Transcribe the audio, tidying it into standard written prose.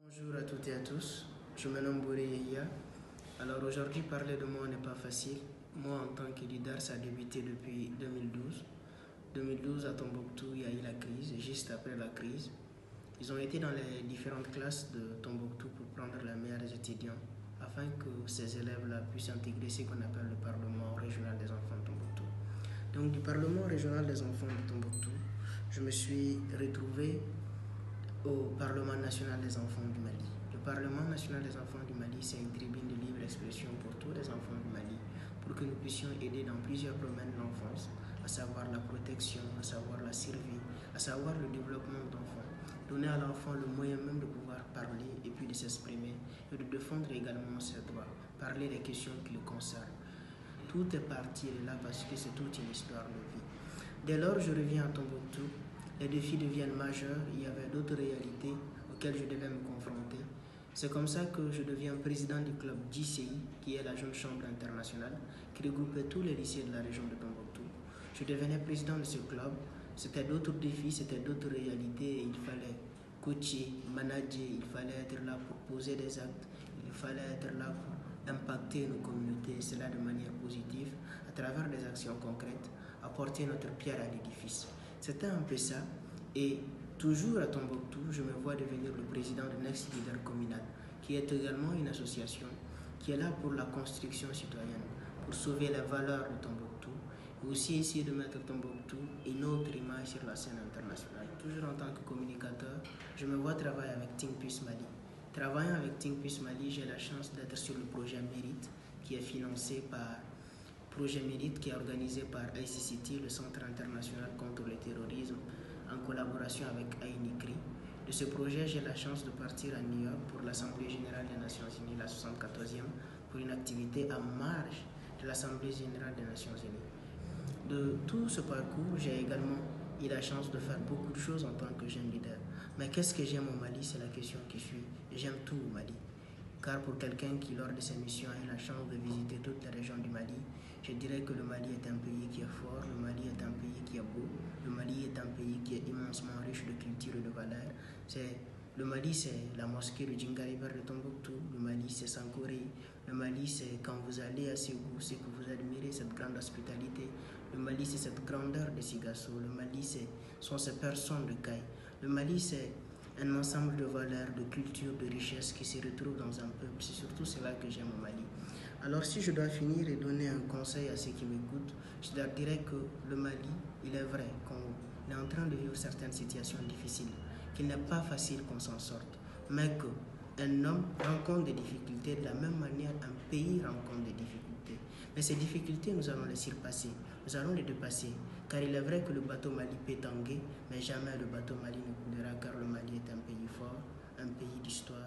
Bonjour à toutes et à tous, je me nomme Bouré Yehia. Alors aujourd'hui parler de moi n'est pas facile. Moi en tant que leader ça a débuté depuis 2012. 2012 à Tombouctou il y a eu la crise et juste après la crise, ils ont été dans les différentes classes de Tombouctou pour prendre les meilleurs étudiants afin que ces élèves-là puissent intégrer ce qu'on appelle le Parlement régional des enfants de Tombouctou. Donc du Parlement régional des enfants de Tombouctou, je me suis retrouvé au Parlement national des enfants du Mali. Le Parlement national des enfants du Mali, c'est une tribune de libre expression pour tous les enfants du Mali, pour que nous puissions aider dans plusieurs domaines de l'enfance, à savoir la protection, à savoir la survie, à savoir le développement d'enfants, donner à l'enfant le moyen même de pouvoir parler et puis de s'exprimer et de défendre également ses droits, parler des questions qui le concernent. Tout est parti de là parce que c'est toute une histoire de vie. Dès lors, je reviens à Tombouctou. Les défis deviennent majeurs, il y avait d'autres réalités auxquelles je devais me confronter. C'est comme ça que je deviens président du club JCI, qui est la Jeune Chambre internationale, qui regroupait tous les lycées de la région de Tombouctou. Je devenais président de ce club, c'était d'autres défis, c'était d'autres réalités, il fallait coacher, manager, il fallait être là pour poser des actes, il fallait être là pour impacter nos communautés, cela de manière positive, à travers des actions concrètes, apporter notre pierre à l'édifice. C'était un peu ça. Et toujours à Tombouctou, je me vois devenir le président de Next Leader Communal, qui est également une association qui est là pour la construction citoyenne, pour sauver les valeurs de Tombouctou, et aussi essayer de mettre Tombouctou une autre image sur la scène internationale. Toujours en tant que communicateur, je me vois travailler avec Think Peace Mali. Travaillant avec Think Peace Mali, j'ai la chance d'être sur le projet Mérite, qui est financé par Projet Mérite, qui est organisé par ICCT, le Centre international contre le terrorisme, en collaboration avec AINICRI. De ce projet, j'ai la chance de partir à New York pour l'Assemblée générale des Nations Unies, la 74e, pour une activité en marge de l'Assemblée générale des Nations Unies. De tout ce parcours, j'ai également eu la chance de faire beaucoup de choses en tant que jeune leader. Mais qu'est-ce que j'aime au Mali? C'est la question qui suit. J'aime tout au Mali. Car pour quelqu'un qui, lors de ses missions, a eu la chance de visiter toutes les régions du Mali, je dirais que le Mali est un pays qui est fort, le Mali est un pays qui est beau, le Mali est un pays qui est immensement riche de culture et de valeurs. Le Mali, c'est la mosquée de Djingariber de Tombouctou, le Mali, c'est Sankoré, le Mali, c'est quand vous allez à Ségou, c'est que vous admirez cette grande hospitalité, le Mali, c'est cette grandeur de Sigasso, le Mali, sont ces personnes de Caille, le Mali, c'est un ensemble de valeurs, de culture, de richesses qui se retrouvent dans un peuple. C'est surtout cela que j'aime au Mali. Alors si je dois finir et donner un conseil à ceux qui m'écoutent, je leur dirais que le Mali, il est vrai qu'on est en train de vivre certaines situations difficiles, qu'il n'est pas facile qu'on s'en sorte, mais qu'un homme rencontre des difficultés de la même manière un pays rencontre des difficultés. Mais ces difficultés, nous allons les surpasser, nous allons les dépasser, car il est vrai que le bateau Mali peut tanguer, mais jamais le bateau Mali ne coulera, car le Mali est un pays fort, un pays d'histoire,